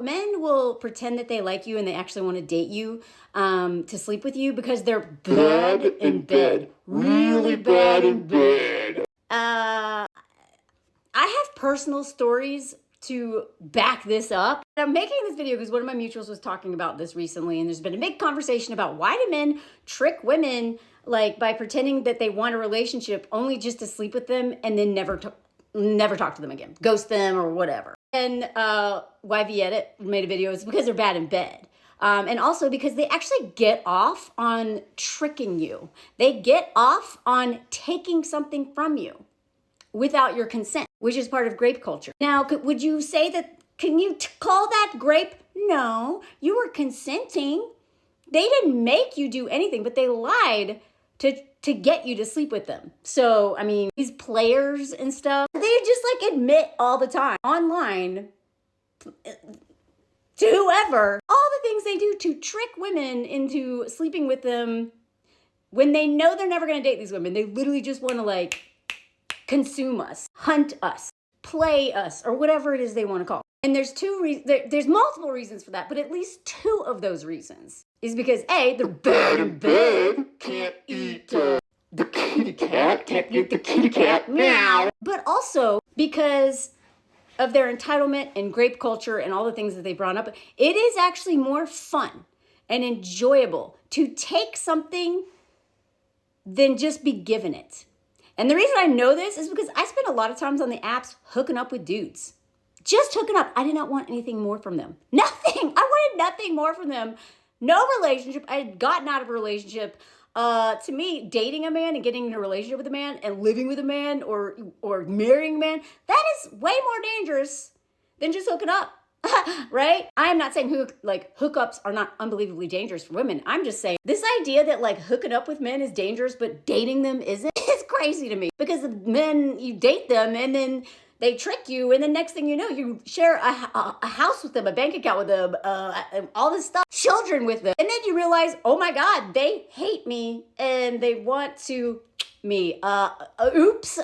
men will pretend that they like you and they actually want to date you to sleep with you because they're bad in bed. Really bad in bed. I have personal stories to back this up. I'm making this video because one of my mutuals was talking about this recently, and there's been a big conversation about why do men trick women like by pretending that they want a relationship only just to sleep with them and then never talk to them again, ghost them or whatever. And YV Edit made a video, it's because they're bad in bed. And also because they actually get off on tricking you. They get off on taking something from you without your consent, which is part of grape culture. Now, would you say that, can you call that grape? No, you were consenting. They didn't make you do anything, but they lied to get you to sleep with them. So, I mean, these players and stuff, they just like admit all the time online to whoever, all the things they do to trick women into sleeping with them when they know they're never going to date these women. They literally just want to like consume us, hunt us, play us, or whatever it is they want to call it. And there's multiple reasons for that, but at least two of those reasons is because A, they're bad in bed, can't eat the kitty cat, can't eat the kitty cat, meow. But also because of their entitlement and grape culture and all the things that they brought up, it is actually more fun and enjoyable to take something than just be given it. And the reason I know this is because I spent a lot of times on the apps hooking up with dudes. Just hooking up. I did not want anything more from them. Nothing. I wanted nothing more from them. No relationship. I had gotten out of a relationship. To me, dating a man and getting in a relationship with a man and living with a man or marrying a man, that is way more dangerous than just hooking up. Right? I am not saying hookups are not unbelievably dangerous for women. I'm just saying this idea that like hooking up with men is dangerous, but dating them isn't, is crazy to me. Because the men, you date them and then they trick you, and the next thing you know, you share a house with them, a bank account with them, all this stuff, children with them. And then you realize, oh my God, they hate me and they want to me. Oops.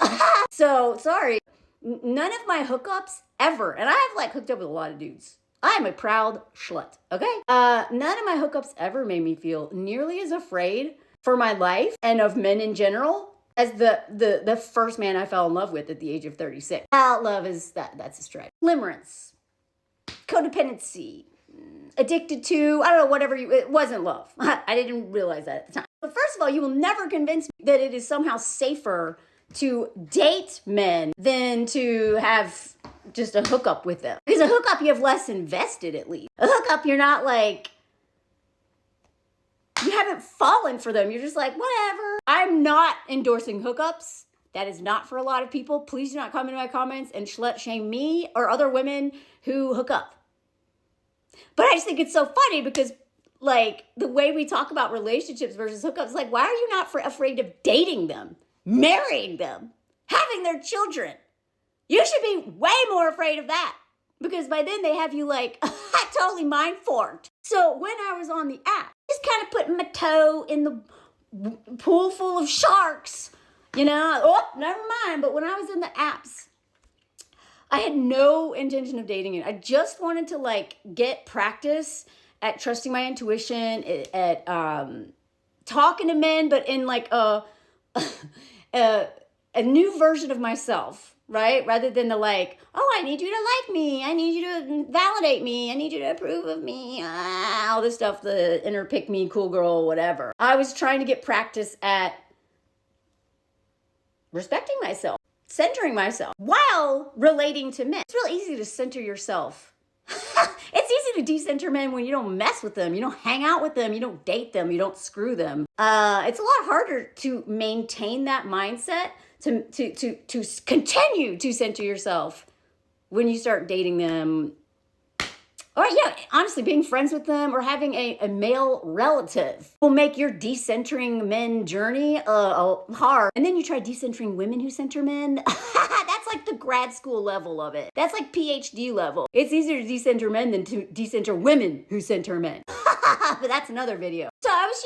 So, sorry. None of my hookups ever, and I have like hooked up with a lot of dudes. I am a proud slut, okay? None of my hookups ever made me feel nearly as afraid for my life and of men in general as the first man I fell in love with at the age of 36. Love is that's a stretch. Limerence, codependency, addicted to, I don't know, whatever it wasn't love. I didn't realize that at the time. But first of all, you will never convince me that it is somehow safer to date men than to have just a hookup with them. Because a hookup, you have less invested at least. A hookup, you're not like, you haven't fallen for them. You're just like, whatever. I'm not endorsing hookups. That is not for a lot of people. Please do not come into my comments and slut shame me or other women who hook up. But I just think it's so funny because like the way we talk about relationships versus hookups, like why are you not afraid of dating them, marrying them, having their children? You should be way more afraid of that because by then they have you like totally mind forked. So when I was on the app, just kind of putting my toe in the pool full of sharks, you know, oh, never mind. But when I was in the apps, I had no intention of dating it. I just wanted to like get practice at trusting my intuition, at talking to men, but in like a new version of myself, right? Rather than the like, oh, I need you to like me. I need you to validate me. I need you to approve of me. All this stuff, the inner pick me, cool girl, whatever. I was trying to get practice at respecting myself, centering myself while relating to men. It's real easy to center yourself. It's easy to decenter men when you don't mess with them, you don't hang out with them, you don't date them, you don't screw them. It's a lot harder to maintain that mindset, to continue to center yourself when you start dating them. Or yeah, honestly, being friends with them or having a male relative will make your decentering men journey hard. And then you try decentering women who center men. That's like the grad school level of it. That's like PhD level. It's easier to decenter men than to decenter women who center men. But that's another video. So I was,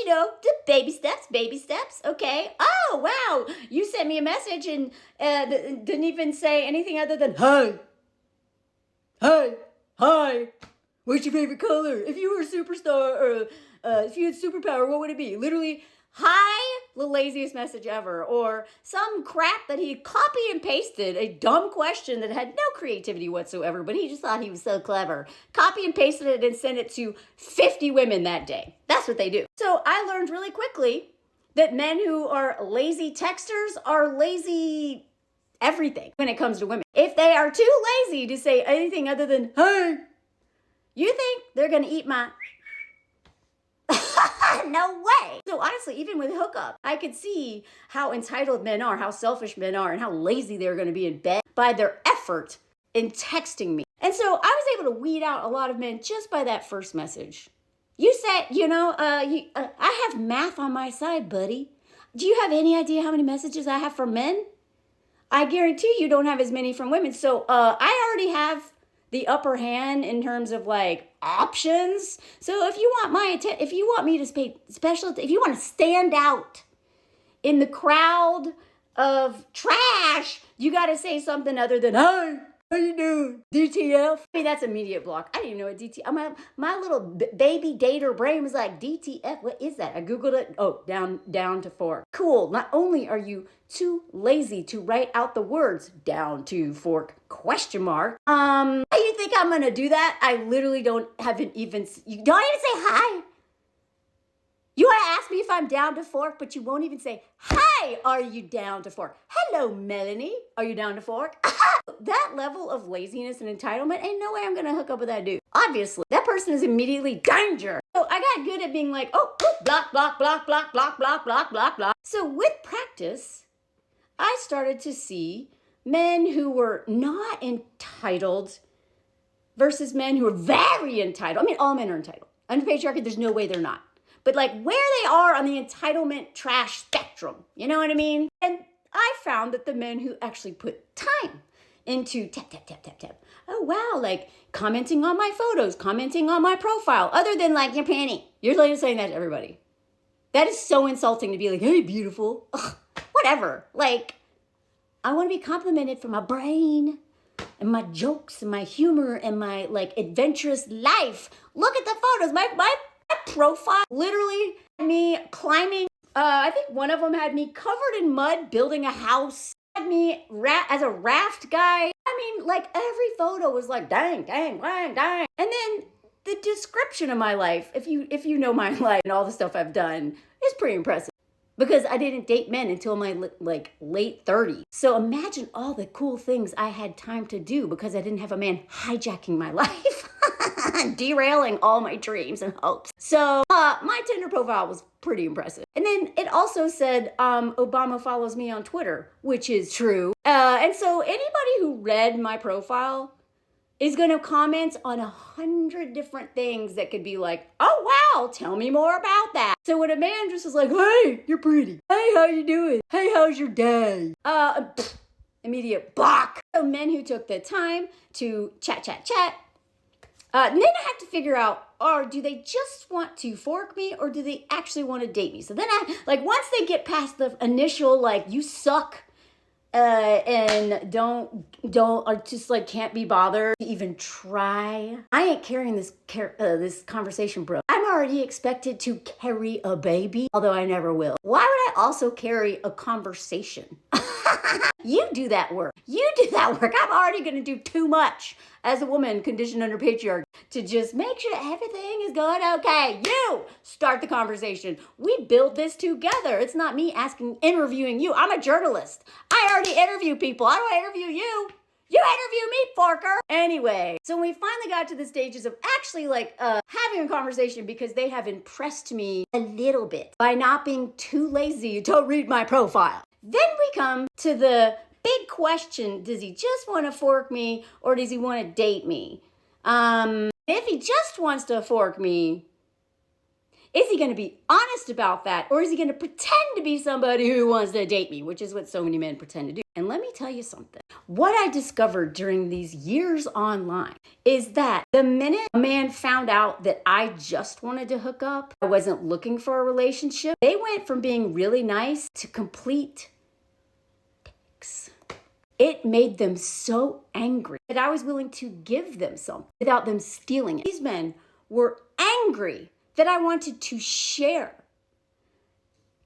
baby steps, okay. Oh, wow, you sent me a message and didn't even say anything other than, hi. What's your favorite color? If you were a superstar or if you had superpower, what would it be? Literally, hi, the laziest message ever. Or some crap that he copy and pasted, a dumb question that had no creativity whatsoever, but he just thought he was so clever. Copy and pasted it and sent it to 50 women that day. That's what they do. So I learned really quickly that men who are lazy texters are lazy everything when it comes to women. If they are too lazy to say anything other than, hey, you think they're going to eat my... No way. So honestly, even with hookup, I could see how entitled men are, how selfish men are, and how lazy they're going to be in bed by their effort in texting me. And so I was able to weed out a lot of men just by that first message. You said, I have math on my side, buddy. Do you have any idea how many messages I have from men? I guarantee you don't have as many from women. So I already have the upper hand in terms of like options. So if you want if you want me to pay special, if you want to stand out in the crowd of trash, you got to say something other than, hey, how you doing? DTF? I mean, that's immediate block. I didn't even know what DTF, my little baby dater brain was like, DTF, what is that? I Googled it. Oh, down to fork. Cool. Not only are you too lazy to write out the words down to fork question mark. How you think I'm going to do that? I literally don't even say hi. You want to ask me if I'm down to fork, but you won't even say, hi, are you down to fork? Hello, Melanie, are you down to fork? That level of laziness and entitlement, ain't no way I'm going to hook up with that dude. Obviously, that person is immediately danger. So I got good at being like, oh, block, block, block, block, block, block, block, block, block. So with practice, I started to see men who were not entitled versus men who are very entitled. I mean, all men are entitled. Under patriarchy, there's no way they're not. But like where they are on the entitlement trash spectrum, you know what I mean? And I found that the men who actually put time into tap, tap, tap, tap, tap. Oh, wow, like commenting on my photos, commenting on my profile, other than like your panty. You're literally saying that to everybody. That is so insulting to be like, hey, beautiful. Ugh, whatever. Like, I want to be complimented for my brain and my jokes and my humor and my like adventurous life. Look at the photos. My profile literally me climbing. I think one of them had me covered in mud building a house. Had me as a raft guy. I mean, like every photo was like dang, dang, dang, dang. And then the description of my life, if you know my life and all the stuff I've done, is pretty impressive. Because I didn't date men until my like late 30s. So imagine all the cool things I had time to do because I didn't have a man hijacking my life. Derailing all my dreams and hopes. So my Tinder profile was pretty impressive. And then it also said Obama follows me on Twitter, which is true. And so anybody who read my profile is going to comment on 100 different things that could be like, oh, wow, tell me more about that. So when a man just is like, hey, you're pretty. Hey, how you doing? Hey, how's your day? Immediate block. So men who took the time to chat, and then I have to figure out, do they just want to fork me or do they actually want to date me? So then once they get past the initial, like, you suck, and or just like can't be bothered to even try. I ain't carrying this conversation, bro. I'm already expected to carry a baby, although I never will. Why would I also carry a conversation? You do that work. I'm already going to do too much as a woman conditioned under patriarchy to just make sure everything is going okay. You start the conversation. We build this together. It's not me interviewing you. I'm a journalist. I already interview people. How do I interview you? You interview me, Forker. Anyway, so we finally got to the stages of actually having a conversation because they have impressed me a little bit by not being too lazy to read my profile. Then we come to the big question, does he just want to fork me or does he want to date me? If he just wants to fork me, is he going to be honest about that? Or is he going to pretend to be somebody who wants to date me, which is what so many men pretend to do? And let me tell you something. What I discovered during these years online is that the minute a man found out that I just wanted to hook up, I wasn't looking for a relationship, they went from being really nice to complete dicks. It made them so angry that I was willing to give them something without them stealing it. These men were angry that I wanted to share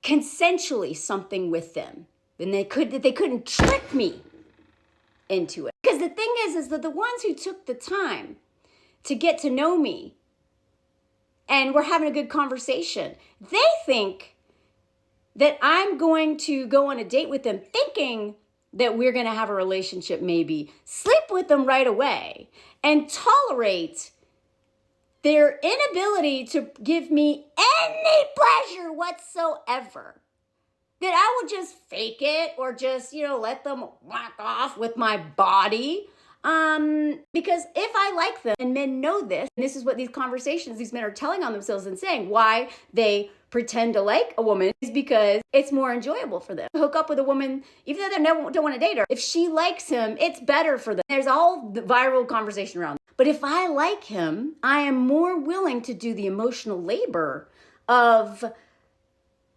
consensually something with them. And they couldn't trick me into it. Because the thing is that the ones who took the time to get to know me and we're having a good conversation, they think that I'm going to go on a date with them thinking that we're going to have a relationship, maybe sleep with them right away and tolerate their inability to give me any pleasure whatsoever. That I would just fake it or just, let them whack off with my body. Because if I like them, and men know this, and this is what these men are telling on themselves and saying why they pretend to like a woman is because it's more enjoyable for them to hook up with a woman, even though they don't want to date her. If she likes him, it's better for them. There's all the viral conversation around. But if I like him, I am more willing to do the emotional labor of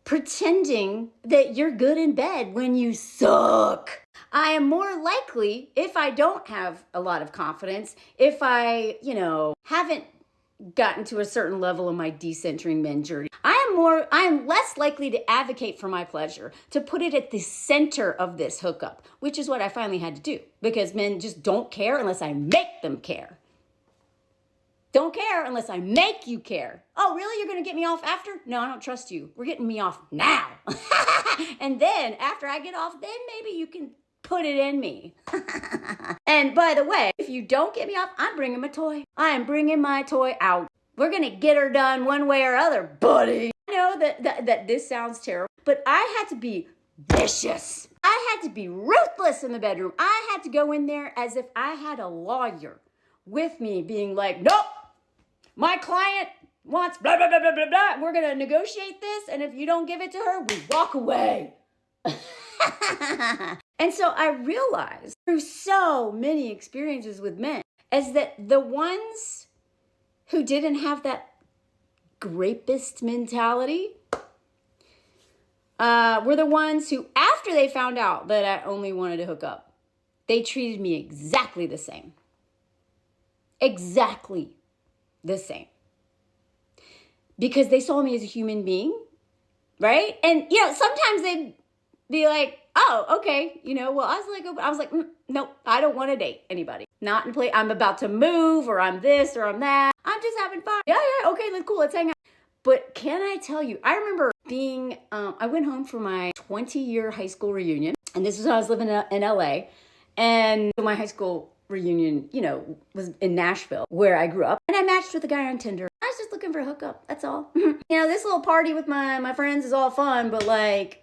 pretending that you're good in bed when you suck. I am more likely, if I don't have a lot of confidence, if I, haven't gotten to a certain level of my decentering men journey, I am less likely to advocate for my pleasure, to put it at the center of this hookup, which is what I finally had to do, because men just don't care unless I make them care. Don't care unless I make you care. Oh, really? You're going to get me off after? No, I don't trust you. We're getting me off now. And then after I get off, then maybe you can put it in me. And by the way, if you don't get me off, I'm bringing my toy. I am bringing my toy out. We're going to get her done one way or other, buddy. I know that this sounds terrible, but I had to be vicious. I had to be ruthless in the bedroom. I had to go in there as if I had a lawyer with me being like, nope. My client wants blah, blah, blah, blah, blah, blah. We're going to negotiate this. And if you don't give it to her, we walk away. And so I realized through so many experiences with men is that the ones who didn't have that grapist mentality were the ones who, after they found out that I only wanted to hook up, they treated me exactly the same. Exactly the same. Because they saw me as a human being, right? And, sometimes they'd be like, oh, okay, well, I was like, nope, I don't want to date anybody. Not in play. I'm about to move, or I'm this, or I'm that. I'm just having fun. Yeah, okay, cool, let's hang out. But can I tell you, I remember being, I went home for my 20-year high school reunion, and this was when I was living in LA, and my high school reunion, was in Nashville, where I grew up. And I matched with a guy on Tinder. I was just looking for a hookup. That's all. This little party with my friends is all fun, but I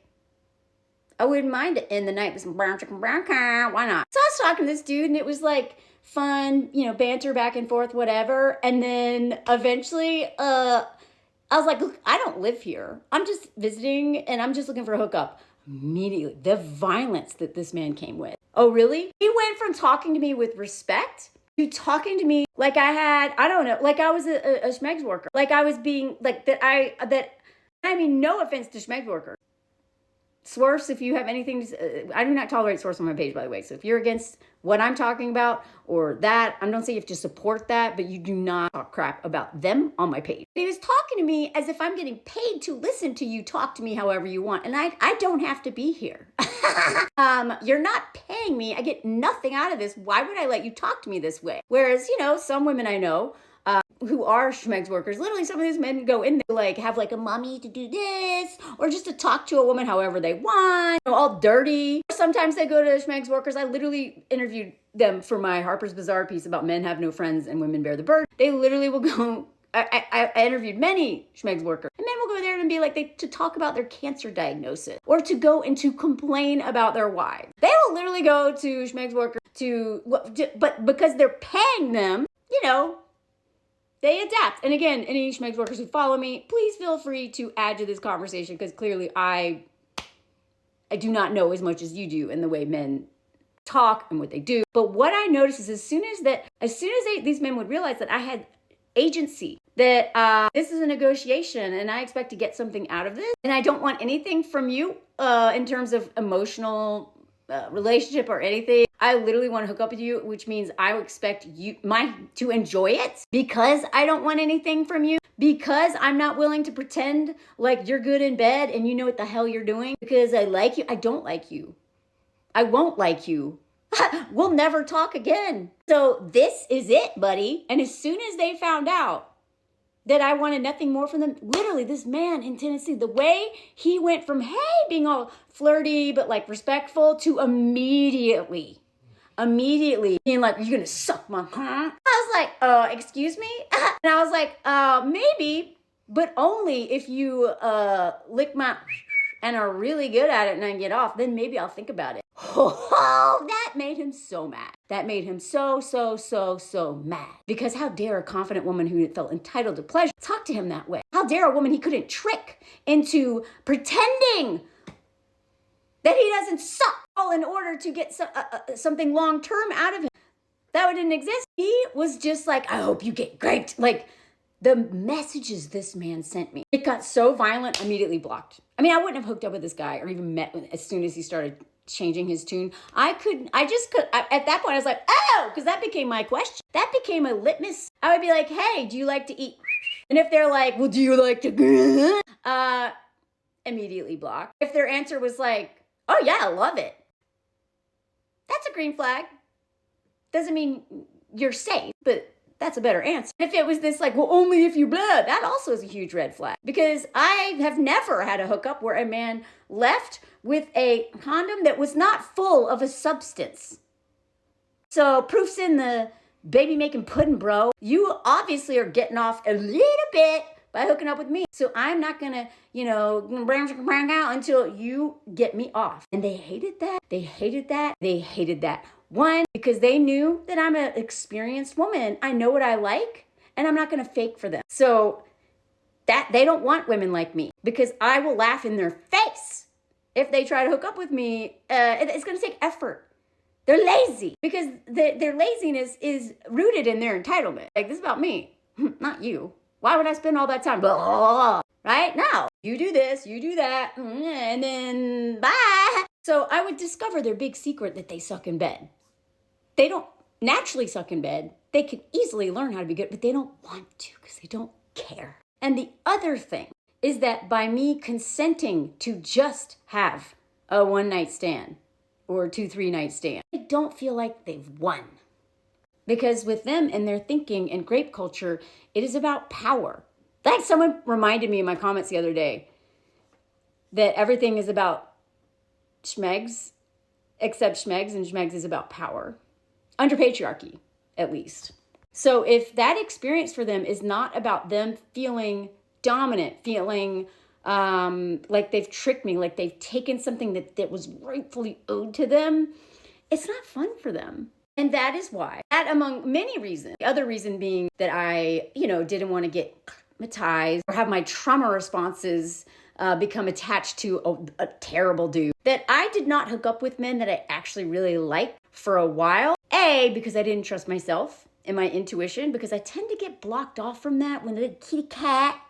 wouldn't mind to end the night with some brown chicken, brown cow. Why not? So I was talking to this dude, and it was fun, banter back and forth, whatever. And then eventually, I was like, look, I don't live here. I'm just visiting, and I'm just looking for a hookup. Immediately, the violence that this man came with. Oh, really? He went from talking to me with respect to talking to me like I had, I don't know, like I was a schmegs worker. Like I was being, no offense to schmegs workers. Swerfs, if you have anything to, I do not tolerate swerfs on my page, by the way. So if you're against what I'm talking about or that, I don't say you have to support that, but you do not talk crap about them on my page. He was talking to me as if I'm getting paid to listen to you talk to me however you want. And I don't have to be here. You're not paying me. I get nothing out of this. Why would I let you talk to me this way? Whereas, some women I know, who are schmegs workers, literally some of these men go in there have a mommy to do this, or just to talk to a woman however they want, all dirty. Sometimes they go to schmegs workers. I literally interviewed them for my Harper's Bazaar piece about men have no friends and women bear the burden. They literally will go, I interviewed many schmegs workers, and men will go there and be to talk about their cancer diagnosis, or to go and to complain about their wives. They will literally go to schmegs workers but because they're paying them, they adapt. And again, any schmegs workers who follow me, please feel free to add to this conversation, because clearly I do not know as much as you do in the way men talk and what they do. But what I noticed is as soon as these men would realize that I had agency, that this is a negotiation and I expect to get something out of this, and I don't want anything from you in terms of emotional relationship or anything, I literally want to hook up with you, which means I expect you to enjoy it because I don't want anything from you, because I'm not willing to pretend like you're good in bed and you know what the hell you're doing, because I like you. I don't like you. I won't like you. We'll never talk again. So this is it, buddy. And as soon as they found out that I wanted nothing more from them, literally this man in Tennessee, the way he went from, hey, being all flirty but like respectful, to immediately being like, you're gonna suck my huh? I was like, excuse me? And I was like, maybe, but only if you lick my and are really good at it and I get off, then maybe I'll think about it. Oh, that made him so mad. That made him so mad. Because how dare a confident woman who felt entitled to pleasure talk to him that way? How dare a woman he couldn't trick into pretending that he doesn't suck, all in order to get something long-term out of him? That didn't exist. He was just like, I hope you get graped. Like, the messages this man sent me, it got so violent, immediately blocked. I mean, I wouldn't have hooked up with this guy or even met as soon as he started changing his tune. At that point, I was like, oh, because that became my question. That became a litmus. I would be like, hey, do you like to eat? And if they're like, well, do you like to, immediately block. If their answer was like, oh yeah, I love it, that's a green flag. Doesn't mean you're safe, but that's a better answer. If it was this like, well, only if you blah, that also is a huge red flag. Because I have never had a hookup where a man left with a condom that was not full of a substance. So proof's in the baby making pudding, bro. You obviously are getting off a little bit by hooking up with me. So I'm not gonna, bring out until you get me off. And they hated that. They hated that. They hated that. One, because they knew that I'm an experienced woman. I know what I like, and I'm not going to fake for them. So that they don't want women like me, because I will laugh in their face if they try to hook up with me. It's going to take effort. They're lazy because their laziness is rooted in their entitlement. Like, this is about me, not you. Why would I spend all that time? Blah, blah, blah. Right? No. You do this, you do that, and then bye. So I would discover their big secret that they suck in bed. They don't naturally suck in bed. They could easily learn how to be good, but they don't want to because they don't care. And the other thing is that by me consenting to just have a one-night stand or a 2-3 night stand, I don't feel like they've won. Because with them and their thinking and grape culture, it is about power. Like someone reminded me in my comments the other day that everything is about schmegs, except schmegs, and schmegs is about power. Under patriarchy, at least. So if that experience for them is not about them feeling dominant, feeling like they've tricked me, like they've taken something that was rightfully owed to them, it's not fun for them. And that is why, that among many reasons, the other reason being that I, didn't want to get traumatized or have my trauma responses become attached to a terrible dude, that I did not hook up with men that I actually really liked for a while. A, because I didn't trust myself and my intuition, because I tend to get blocked off from that when the kitty cat,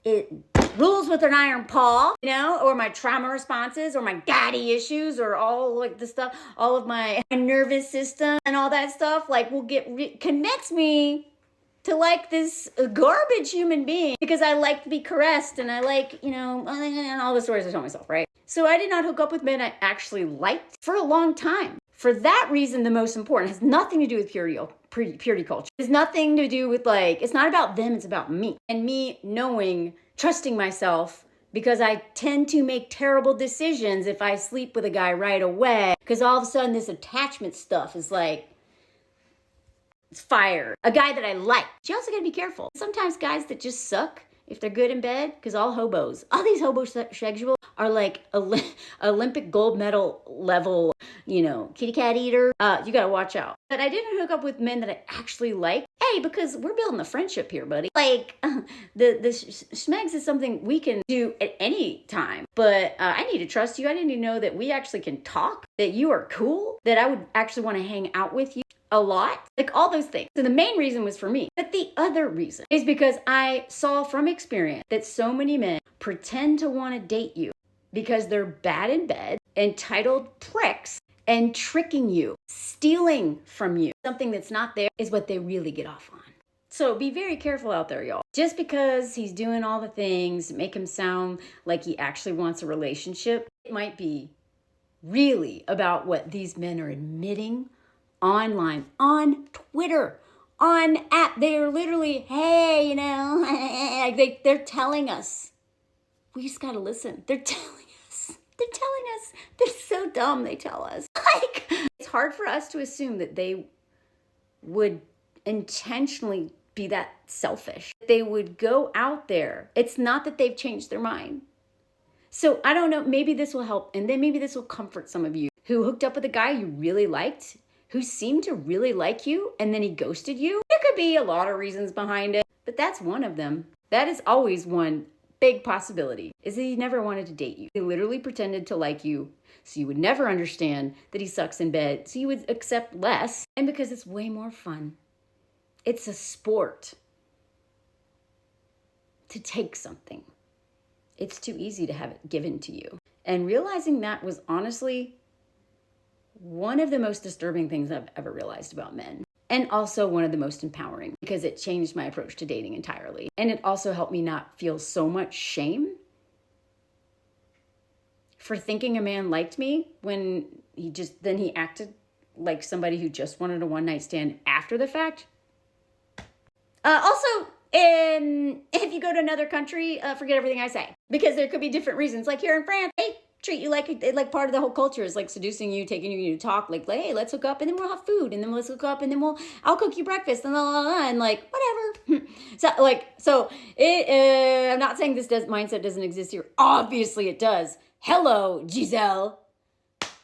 it rules with an iron paw, or my trauma responses or my daddy issues or all like the stuff, all of my nervous system and all that stuff, like will connects me to like this garbage human being, because I like to be caressed and I like, and all the stories I tell myself, right? So I did not hook up with men I actually liked for a long time. For that reason, the most important, has nothing to do with purity culture. It's nothing to do with it's not about them, it's about me. And me trusting myself, because I tend to make terrible decisions if I sleep with a guy right away, because all of a sudden this attachment stuff is it's fire. A guy that I like. You also gotta be careful. Sometimes guys that just suck, if they're good in bed, because all these homosexuals are like Olympic gold medal level, kitty cat eater. You gotta watch out. But I didn't hook up with men that I actually like. A, because we're building a friendship here, buddy. The schmegs is something we can do at any time. But I need to trust you. I need to know that we actually can talk, that you are cool, that I would actually want to hang out with you a lot, all those things. So the main reason was for me. But the other reason is because I saw from experience that so many men pretend to want to date you because they're bad in bed, entitled pricks, and tricking you, stealing from you. Something that's not there is what they really get off on. So be very careful out there, y'all. Just because he's doing all the things that make him sound like he actually wants a relationship, it might be really about what these men are admitting online, on Twitter, on app. They're literally, hey, they're telling us. We just gotta listen. They're telling us. They're telling us. They're so dumb, they tell us. It's hard for us to assume that they would intentionally be that selfish. They would go out there. It's not that they've changed their mind. So I don't know, maybe this will help. And then maybe this will comfort some of you who hooked up with a guy you really liked, who seemed to really like you, and then he ghosted you. There could be a lot of reasons behind it, but that's one of them. That is always one big possibility, is that he never wanted to date you. He literally pretended to like you, so you would never understand that he sucks in bed, so you would accept less. And because it's way more fun. It's a sport to take something. It's too easy to have it given to you. And realizing that was honestly one of the most disturbing things I've ever realized about men. And also one of the most empowering, because it changed my approach to dating entirely. And it also helped me not feel so much shame for thinking a man liked me when he acted like somebody who just wanted a one-night stand after the fact. Also, if you go to another country, forget everything I say, because there could be different reasons. Like here in France, they treat you like part of the whole culture is like seducing you, taking you to talk, like, hey, let's hook up, and then we'll have food, and then let's hook up, and then I'll cook you breakfast, and and like whatever. I'm not saying this mindset doesn't exist here. Obviously, it does. Hello, Giselle,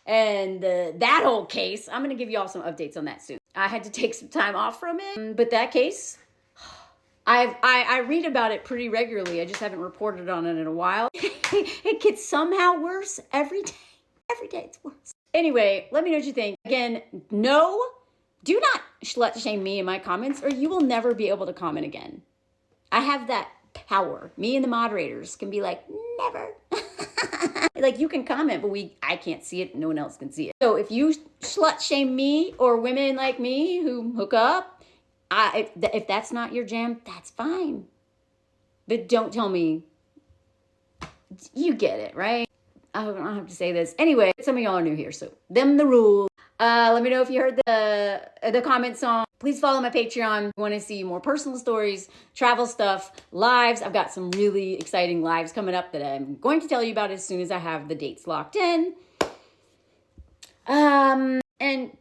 and that whole case. I'm gonna give you all some updates on that soon. I had to take some time off from it, but that case. I read about it pretty regularly. I just haven't reported on it in a while. It gets somehow worse every day. Every day it's worse. Anyway, let me know what you think. Again, no, do not slut shame me in my comments or you will never be able to comment again. I have that power. Me and the moderators can be like, never. Like you can comment, but I can't see it. No one else can see it. So if you slut shame me or women like me who hook up, if that's not your jam, that's fine. But don't tell me, you get it, right? I don't have to say this. Anyway, some of y'all are new here, so them the rules. Let me know if you heard the comment song. Please follow my Patreon. If you want to see more personal stories, travel stuff, lives. I've got some really exciting lives coming up that I'm going to tell you about as soon as I have the dates locked in. And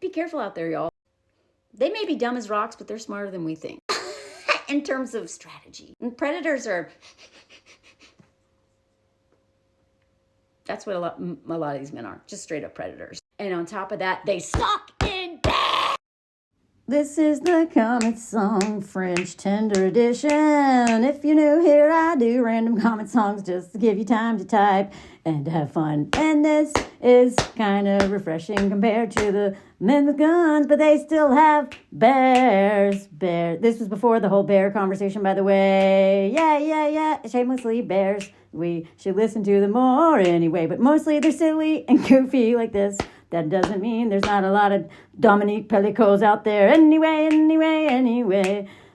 be careful out there, y'all. They may be dumb as rocks, but they're smarter than we think in terms of strategy. And predators are, that's what a lot of these men are, just straight up predators. And on top of that, they suck in bed. This is the comment song, French Tender Edition. If you're new here, I do random comment songs just to give you time to type and to have fun. And this is kind of refreshing compared to the men with guns, but they still have bears. This was before the whole bear conversation, by the way. Yeah. Shamelessly bears. We should listen to them more anyway, but mostly they're silly and goofy like this. That doesn't mean there's not a lot of Dominique Pellicos out there. Anyway.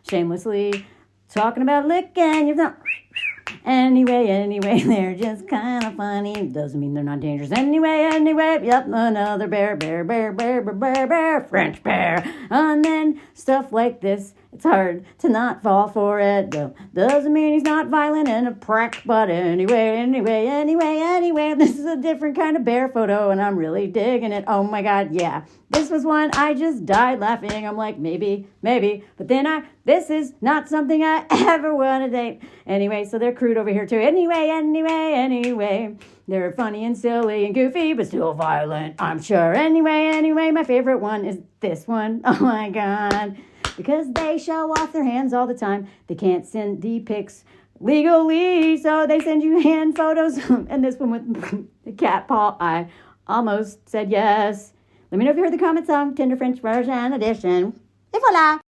Shamelessly talking about licking your thumb. Anyway, they're just kind of funny. Doesn't mean they're not dangerous. Anyway, yep, another bear, French bear. And then stuff like this, it's hard to not fall for it. Doesn't mean he's not violent and a prick, but anyway, this is a different kind of bear photo, and I'm really digging it. Oh my God, yeah. This was one I just died laughing. I'm like, maybe, but then this is not something I ever want to date. Anyway, so they're crude over here too. Anyway. They're funny and silly and goofy, but still violent, I'm sure. Anyway, my favorite one is this one. Oh my God. Because they show off their hands all the time. They can't send D-pics legally, so they send you hand photos. And this one with the cat paw, I almost said yes. Let me know if you heard the comment song, Tender French Version Edition. Et voila!